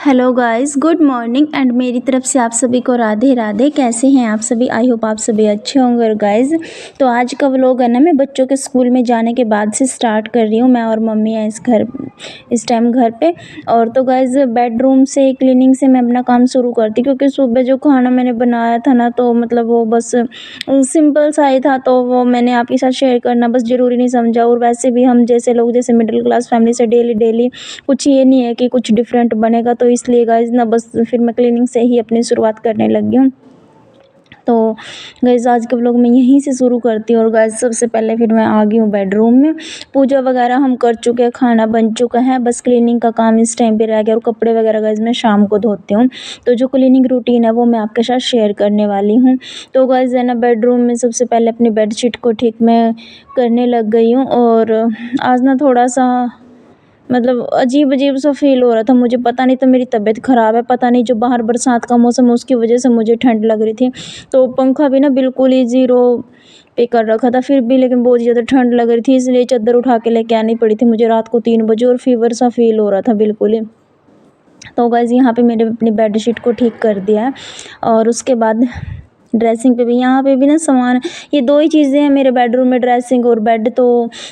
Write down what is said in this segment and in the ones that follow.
Hello guys, good morning and मेरी तरफ से आप सभी को राधे राधे। कैसे हैं आप सभी? आई होप आप सभी अच्छे होंगे। और गाइस, तो आज का व्लॉग है ना, मैं बच्चों के स्कूल में जाने के बाद से स्टार्ट कर रही हूँ। मैं और मम्मी हैं इस टाइम घर पे। और तो गाइस, बेडरूम से क्लीनिंग से मैं अपना काम शुरू करती, क्योंकि सुबह जो खाना मैंने बनाया था ना, तो मतलब वो बस सिंपल सा ही था, तो वो मैंने आपके साथ शेयर करना बस ज़रूरी नहीं समझा। और वैसे भी हम जैसे लोग, जैसे मिडिल क्लास फैमिली से डेली डेली कुछ ये नहीं है कि कुछ डिफरेंट बनेगा, तो इसलिए गाइस ना बस फिर मैं क्लीनिंग से ही अपनी शुरुआत करने लगी हूँ। तो गाइस, आज के व्लॉग मैं यहीं से शुरू करती हूँ। और गाइस, सबसे पहले फिर मैं आ गई हूँ बेडरूम में। पूजा वगैरह हम कर चुके हैं, खाना बन चुका है, बस क्लीनिंग का काम इस टाइम पे रह गया। और कपड़े वगैरह गाइस मैं शाम को धोती हूँ। तो जो क्लीनिंग रूटीन है वो मैं आपके साथ शेयर करने वाली हूँ। तो गाइस है ना, बेडरूम में सबसे पहले अपनी बेडशीट को ठीक मैं करने लग गई हूँ। और आज ना थोड़ा सा मतलब अजीब-अजीब सा फ़ील हो रहा था मुझे, पता नहीं, तो मेरी तबीयत ख़राब है, पता नहीं, जो बाहर बरसात का मौसम है उसकी वजह से मुझे ठंड लग रही थी। तो पंखा भी ना बिल्कुल ही ज़ीरो पे कर रखा था, फिर भी लेकिन बहुत ज़्यादा ठंड लग रही थी, इसलिए चद्दर उठा के लेके आनी पड़ी थी मुझे रात को 3 बजे। और फ़ीवर सा फ़ील हो रहा था बिल्कुल ही। तो गाइस, यहाँ पे मैंने अपनी बेडशीट को ठीक कर दिया है। और उसके बाद ड्रेसिंग पे भी, यहाँ पे भी ना सामान, ये 2 ही चीज़ें हैं मेरे बेडरूम में, ड्रेसिंग और बेड। तो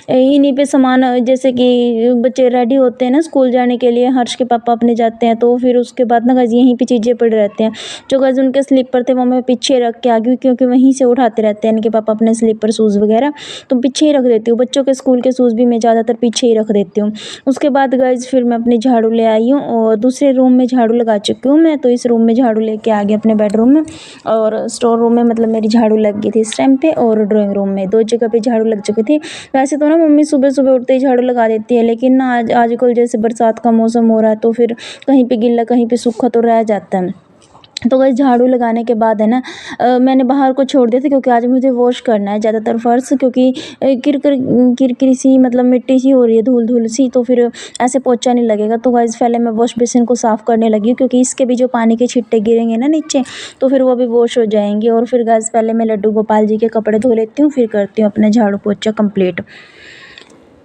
इन्हीं पे सामान, जैसे कि बच्चे रेडी होते हैं ना स्कूल जाने के लिए, हर्ष के पापा अपने जाते हैं, तो फिर उसके बाद ना गाइस यहीं पे चीज़ें पड़ी रहती हैं। जो गाइस उनके स्लीपर थे वो मैं पीछे रख के आ गई, क्योंकि वहीं से उठाते रहते हैं इनके पापा अपने स्लीपर शूज़ वगैरह, तो पीछे ही रख देती हूँ। बच्चों के स्कूल के शूज़ भी मैं ज़्यादातर पीछे ही रख देती हूँ। उसके बाद गाइस फिर मैं अपनी झाड़ू ले आई हूँ, और दूसरे रूम में झाड़ू लगा चुकी हूँ मैं, तो इस रूम में झाड़ू लेके आ गई अपने बेडरूम में। और स्टोर रूम में मतलब मेरी झाड़ू लग गई थी इस टाइम पे, और ड्राइंग रूम में 2 जगह पे झाड़ू लग चुकी थी। वैसे तो ना मम्मी सुबह-सुबह उठते ही झाड़ू लगा देती है, लेकिन ना आज आजकल जैसे बरसात का मौसम हो रहा है, तो फिर कहीं पे गीला कहीं पे सूखा तो रह जाता है। तो गाइस, झाड़ू लगाने के बाद है ना, मैंने बाहर को छोड़ दिया था, क्योंकि आज मुझे वॉश करना है ज़्यादातर फ़र्श, क्योंकि किरकिरी सी मतलब मिट्टी सी हो रही है, धूल-धूल सी, तो फिर ऐसे पोंछा नहीं लगेगा। तो गाइस, पहले मैं वॉश बेसिन को साफ़ करने लगी हूँ, क्योंकि इसके भी जो पानी के छिट्टे गिरेंगे ना नीचे, तो फिर वो भी वॉश हो जाएँगे। और फिर गाइस, पहले मैं लड्डू गोपाल जी के कपड़े धो लेती हूँ, फिर करती हूँ अपना झाड़ू पोंछा कंप्लीट।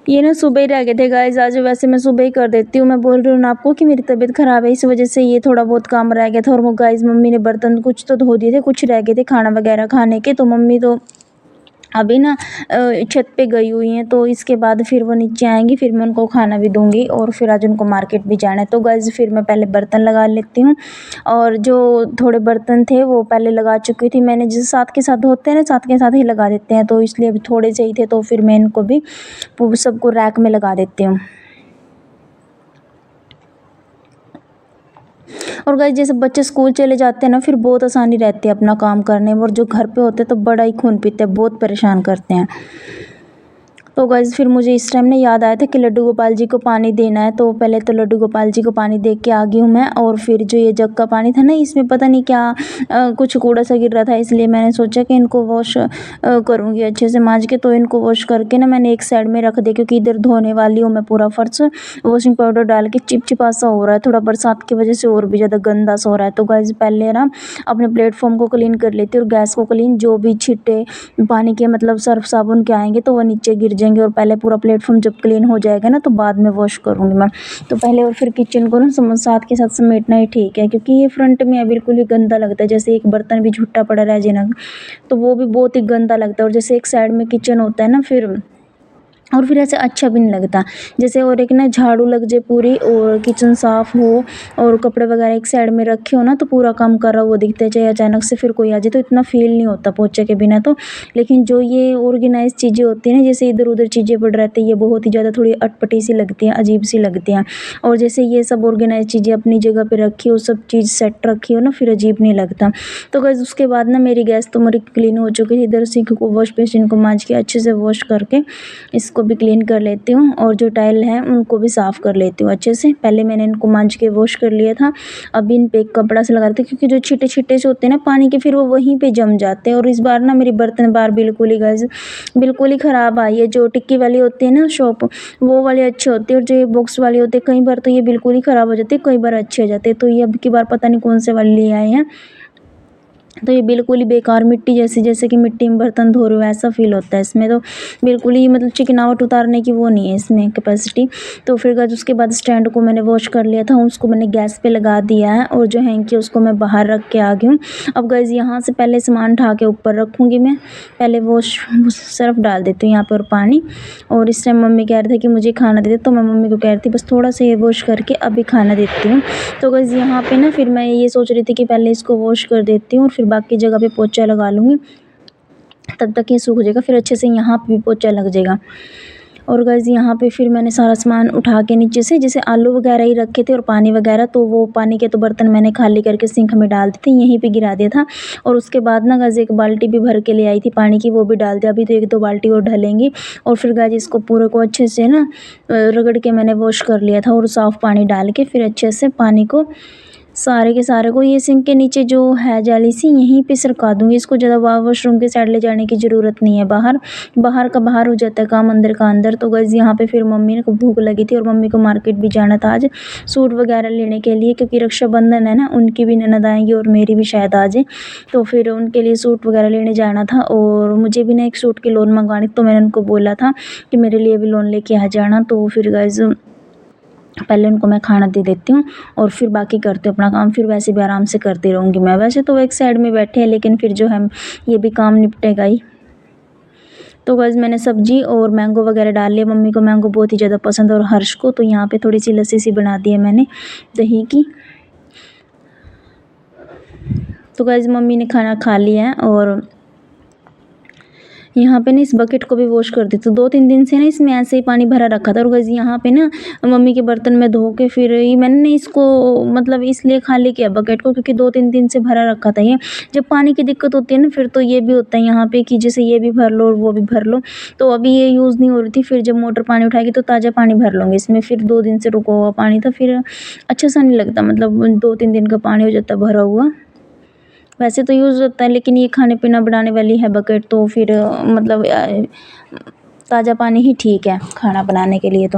ये ना सुबह ही रह गए थे गाइस आज, वैसे मैं सुबह ही कर देती हूँ। मैं बोल रही हूँ ना आपको कि मेरी तबीयत ख़राब है, इस वजह से ये थोड़ा बहुत काम रह गया था। और वो गाइस, मम्मी ने बर्तन कुछ तो धो दिए थे, कुछ रह गए थे खाना वगैरह खाने के, तो मम्मी तो अभी ना छत पे गई हुई हैं, तो इसके बाद फिर वो नीचे आएँगी, फिर मैं उनको खाना भी दूँगी। और फिर आज उनको मार्केट भी जाना है। तो गाइस, फिर मैं पहले बर्तन लगा लेती हूँ। और जो थोड़े बर्तन थे वो पहले लगा चुकी थी मैंने, जैसे साथ के साथ धोते हैं ना, साथ के साथ ही लगा देते हैं, तो इसलिए अभी थोड़े से ही थे, तो फिर मैं इनको भी सबको रैक में लगा देती हूँ। और गाइस, जैसे बच्चे स्कूल चले जाते हैं ना, फिर बहुत आसानी रहती है अपना काम करने में, और जो घर पे होते हैं तो बड़ा ही खून पीते हैं, बहुत परेशान करते हैं। तो गाइस, फिर मुझे इस टाइम ना याद आया था कि लड्डू गोपाल जी को पानी देना है, तो पहले तो लड्डू गोपाल जी को पानी दे के आ गई हूँ मैं। और फिर जो ये जग का पानी था ना, इसमें पता नहीं क्या कुछ कूड़ा सा गिर रहा था, इसलिए मैंने सोचा कि इनको वॉश करूँगी अच्छे से मांज के। तो इनको वॉश करके ना मैंने एक साइड में रख दिया, क्योंकि इधर धोने वाली हूँ मैं पूरा फर्श। वॉशिंग पाउडर डाल के चिपचिपा सा हो रहा है, थोड़ा बरसात की वजह से और भी ज़्यादा गंदा सा हो रहा है। तो गाइस, पहले ना अपने प्लेटफॉर्म को क्लीन कर लेती हूँ, और गैस को क्लीन, जो भी छिट्टे पानी के मतलब सर्फ साबुन के आएंगे तो वो नीचे गिर जाएंगे। और पहले पूरा प्लेटफॉर्म जब क्लीन हो जाएगा ना, तो बाद में वॉश करूँगी मैं। तो पहले और फिर किचन को ना साथ के साथ समेटना ही ठीक है, क्योंकि ये फ्रंट में है बिल्कुल ही गंदा लगता है, जैसे एक बर्तन भी झूठा पड़ा रह जाए ना, तो वो भी बहुत ही गंदा लगता है। और जैसे एक साइड में किचन होता है ना, फिर ऐसे अच्छा भी नहीं लगता। जैसे और एक ना झाड़ू लग जाए पूरी, और किचन साफ़ हो, और कपड़े वगैरह एक साइड में रखे हो ना, तो पूरा काम कर रहा हुआ दिखता है। चाहे अचानक से फिर कोई आ जाए तो इतना फ़ील नहीं होता पोंछे के बिना तो। लेकिन जो ये ऑर्गेनाइज़ चीज़ें होती हैं ना, जैसे इधर-उधर चीज़ें पड़ रहती है, ये बहुत ही ज़्यादा थोड़ी अटपटी सी लगती हैं, अजीब सी लगती हैं। और जैसे ये सब ऑर्गेनाइज़ चीज़ें अपनी जगह पे रखी हो, सब चीज़ सेट रखी हो ना, फिर अजीब नहीं लगता। तो गाइस, उसके बाद ना मेरी गैस तो मेरी क्लीन हो चुकी थी। इधर सिंक को, वॉश बेसिन को मांज के अच्छे से वॉश करके इसको भी क्लीन कर लेती हूँ, और जो टाइल है उनको भी साफ़ कर लेती हूँ अच्छे से। पहले मैंने इनको मांज के वॉश कर लिया था, अब इन पे एक कपड़ा से लगा देती हूँ, क्योंकि जो छिटे-छिटे से होते हैं ना पानी के, फिर वो वहीं पे जम जाते हैं। और इस बार ना मेरी बर्तन बार बिल्कुल ही गाइस, बिल्कुल ही ख़राब आई है। जो टिक्की वाली होती है ना शॉप, वो वाली अच्छी होती है, और जो ये बॉक्स वाली होती है, कई बार तो ये बिल्कुल ही ख़राब हो जाती है, कई बार अच्छी हो जाती है। तो ये अब की बार पता नहीं कौन से वाली ले आए हैं, तो ये बिल्कुल ही बेकार मिट्टी जैसी, जैसे कि मिट्टी में बर्तन धो रहे हो ऐसा फ़ील होता है इसमें। तो बिल्कुल ही मतलब चिकनावट उतारने की वो नहीं है इसमें कैपेसिटी। तो फिर गाइस उसके बाद स्टैंड को मैंने वॉश कर लिया था, उसको मैंने गैस पे लगा दिया है और जो है कि उसको मैं बाहर रख के आ गई हूँ। अब गाइस यहाँ से पहले सामान उठा के ऊपर रखूँगी मैं, पहले सर्फ़ डाल देती हूँ यहाँ पर और पानी। और इस टाइम मम्मी कह रहे थे कि मुझे खाना दे दे, तो मैं मम्मी को कह रही थी बस थोड़ा सा ये वॉश करके अभी खाना देती हूँ। तो गाइस यहाँ पे ना फिर मैं ये सोच रही थी कि पहले इसको वॉश कर देती हूँ और फिर बाकी जगह पे पोंछा लगा लूँगी, तब तक ये सूख जाएगा, फिर अच्छे से यहाँ पे भी पोंछा लग जाएगा। और गाइस यहाँ पे फिर मैंने सारा सामान उठा के नीचे से, जैसे आलू वगैरह ही रखे थे और पानी वगैरह, तो वो पानी के तो बर्तन मैंने खाली करके सिंक में डाल दिए थे, यहीं पे गिरा दिया था। और उसके बाद ना गाइस एक बाल्टी भी भर के ले आई थी पानी की, वो भी डाल दिया। अभी तो 1-2 बाल्टी और ढलेंगी। और फिर गाइस इसको पूरे को अच्छे से ना रगड़ के मैंने वॉश कर लिया था और साफ़ पानी डाल के फिर अच्छे से पानी को सारे के सारे को ये सिंक के नीचे जो है जाली सी, यहीं पे सरका दूँगी इसको। ज़्यादा वॉशरूम के साइड ले जाने की ज़रूरत नहीं है, बाहर बाहर का बाहर हो जाता है काम, अंदर का अंदर। तो गाइस यहाँ पे फिर मम्मी को भूख लगी थी और मम्मी को मार्केट भी जाना था आज सूट वगैरह लेने के लिए, क्योंकि रक्षाबंधन है ना, उनकी भी ननद आएंगी और मेरी भी शायद आ जाए, तो फिर उनके लिए सूट वगैरह लेने जाना था। और मुझे भी ना एक सूट की लोन मंगवानी, तो मैंने उनको बोला था कि मेरे लिए भी लोन लेके आ जाना। तो फिर गाइस पहले उनको मैं खाना दे देती हूँ और फिर बाकी करती हूँ अपना काम, फिर वैसे भी आराम से करती रहूँगी मैं। वैसे तो वो एक साइड में बैठे हैं, लेकिन फिर जो है ये भी काम निपटेगा ही। तो गाइस मैंने सब्जी और मैंगो वगैरह डाल लिया, मम्मी को मैंगो बहुत ही ज़्यादा पसंद है और हर्ष को। तो यहाँ पे थोड़ी सी लस्सी सी बना दी है मैंने दही की। तो गाइस मम्मी ने खाना खा लिया है और यहाँ पे ना इस बकेट को भी वॉश कर दी। तो 2-3 दिन से ना इसमें ऐसे ही पानी भरा रखा था। और गाइस यहाँ पे ना मम्मी के बर्तन में धो के फिर ये मैंने ना इसको मतलब इसलिए खाली किया बकेट को, क्योंकि 2-3 दिन से भरा रखा था ये। जब पानी की दिक्कत होती है ना फिर तो ये भी होता है यहाँ पे कि जैसे ये भी भर लो और वो भी भर लो। तो अभी ये यूज़ नहीं हो रही थी, फिर जब मोटर पानी उठाएगी तो ताज़ा पानी भर लूँगी इसमें। फिर 2 दिन से रुका हुआ पानी था, फिर अच्छा सा नहीं लगता, मतलब 2-3 दिन का पानी हो जाता है भरा हुआ। वैसे तो यूज़ होता है, लेकिन ये खाने पीना बनाने वाली है बकेट, तो फिर मतलब ताज़ा पानी ही ठीक है खाना बनाने के लिए।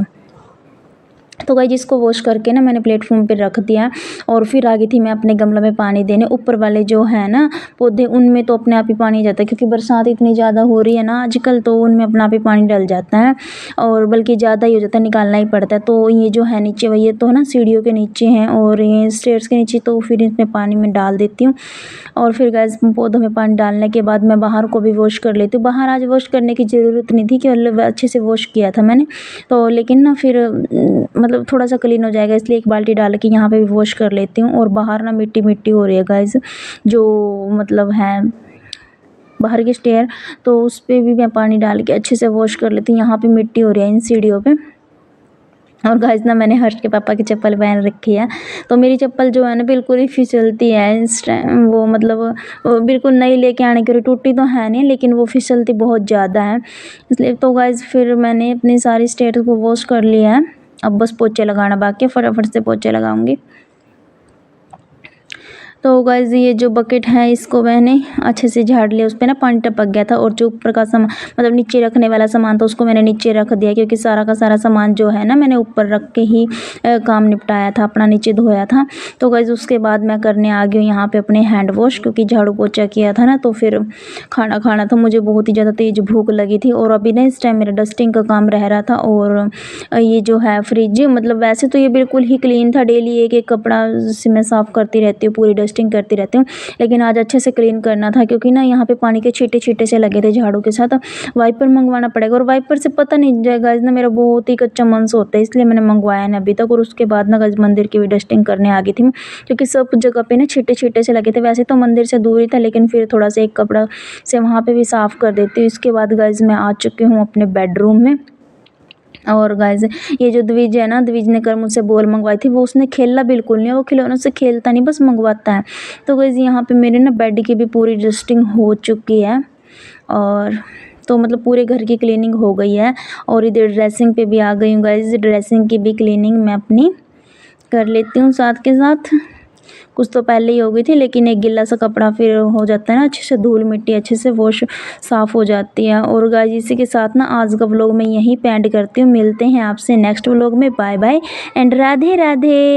तो गाइस इसको वॉश करके ना मैंने प्लेटफॉर्म पे रख दिया और फिर आ गई थी मैं अपने गमलों में पानी देने। ऊपर वाले जो है ना पौधे, उनमें तो अपने आप ही पानी जाता है, क्योंकि बरसात इतनी ज़्यादा हो रही है ना आजकल, तो उनमें अपना आप ही पानी डल जाता है और बल्कि ज़्यादा ही हो जाता है, निकालना ही पड़ता है। तो ये जो है नीचे, ये तो ना सीढ़ियों के नीचे हैं और ये स्टेयर्स के नीचे, तो फिर इसमें पानी में डाल देती हूँ। और फिर गैस पौधों में पानी डालने के बाद मैं बाहर को भी वॉश कर लेती हूँ। बाहर आज वॉश करने की ज़रूरत नहीं थी, कि अच्छे से वॉश किया था मैंने तो, लेकिन ना फिर मतलब थोड़ा सा क्लीन हो जाएगा, इसलिए एक बाल्टी डाल के यहाँ पे भी वॉश कर लेती हूँ। और बाहर ना मिट्टी मिट्टी हो रही है गाइस, जो मतलब है बाहर की स्टेयर, तो उस पर भी मैं पानी डाल के अच्छे से वॉश कर लेती हूँ। यहाँ पे मिट्टी हो रही है इन सीढ़ियों पे। और गाइस ना मैंने हर्ष के पापा की चप्पल पहन रखी है, तो मेरी चप्पल जो है ना बिल्कुल ही फिसलती है इस टाइम। वो मतलब वो बिल्कुल नई लेके आने के लिए, टूटी तो है नहीं लेकिन वो फिसलती बहुत ज़्यादा है, इसलिए। तो गाइस फिर मैंने अपनी सारी स्टेयर को वॉश कर लिया है, अब बस पोछे लगाना बाकी है, फटाफट से पोछे लगाऊंगी। तो गाइस ये जो बकेट है इसको मैंने अच्छे से झाड़ लिया, उस पर ना पानी टपक गया था। और जो ऊपर का सामान मतलब नीचे रखने वाला सामान था उसको मैंने नीचे रख दिया, क्योंकि सारा का सारा सामान जो है ना मैंने ऊपर रख के ही काम निपटाया था, अपना नीचे धोया था। तो गाइस उसके बाद मैं करने आ गई हूँ यहाँ पे अपने हैंड वॉश, क्योंकि झाड़ू पोछा किया था ना, तो फिर खाना खाना था। मुझे बहुत ही ज़्यादा तेज़ भूख लगी थी और अभी ना इस टाइम मेरा डस्टिंग का काम रह रहा था। और ये जो है फ्रिज, मतलब वैसे तो ये बिल्कुल ही क्लीन था, डेली एक एक कपड़ा से मैं साफ़ करती रहती हूँ, पूरी डस्टिंग करती रहती हूँ, लेकिन आज अच्छे से क्लीन करना था, क्योंकि ना यहाँ पे पानी के छींटे छींटे से लगे थे झाड़ू के साथ। वाइपर मंगवाना पड़ेगा, और वाइपर से पता नहीं जाएगा ना, मेरा बहुत ही कच्चा मन से होता है, इसलिए मैंने मंगवाया नहीं अभी तक। और उसके बाद ना गाइस मंदिर की भी डस्टिंग करने आ गई थी, क्योंकि सब जगह पे ना छींटे छींटे से लगे थे। वैसे तो मंदिर से दूर ही था, लेकिन फिर थोड़ा सा एक कपड़ा से वहाँ पे भी साफ़ कर देती हूँ। इसके बाद गाइस मैं आ चुकी हूँ अपने बेडरूम में। और गाइस ये जो द्विज है ना, द्विज ने कर मुझसे बॉल मंगवाई थी, वो उसने खेलना बिल्कुल नहीं है, वो खिलौनों से खेलता नहीं, बस मंगवाता है। तो गाइस यहाँ पे मेरे ना बेड की भी पूरी डस्टिंग हो चुकी है, और तो मतलब पूरे घर की क्लीनिंग हो गई है। और इधर ड्रेसिंग पे भी आ गई हूँ गाइस, ड्रेसिंग की भी क्लीनिंग मैं अपनी कर लेती हूँ साथ के साथ। कुछ तो पहले ही हो गई थी, लेकिन एक गिल्ला सा कपड़ा फिर हो जाता है ना, अच्छे से धूल मिट्टी अच्छे से वॉश साफ़ हो जाती है। और गाइस इसी के साथ ना आज का व्लॉग मैं यहीं पे एंड करती हूँ। मिलते हैं आपसे नेक्स्ट व्लॉग में। Bye bye and Radhe Radhe.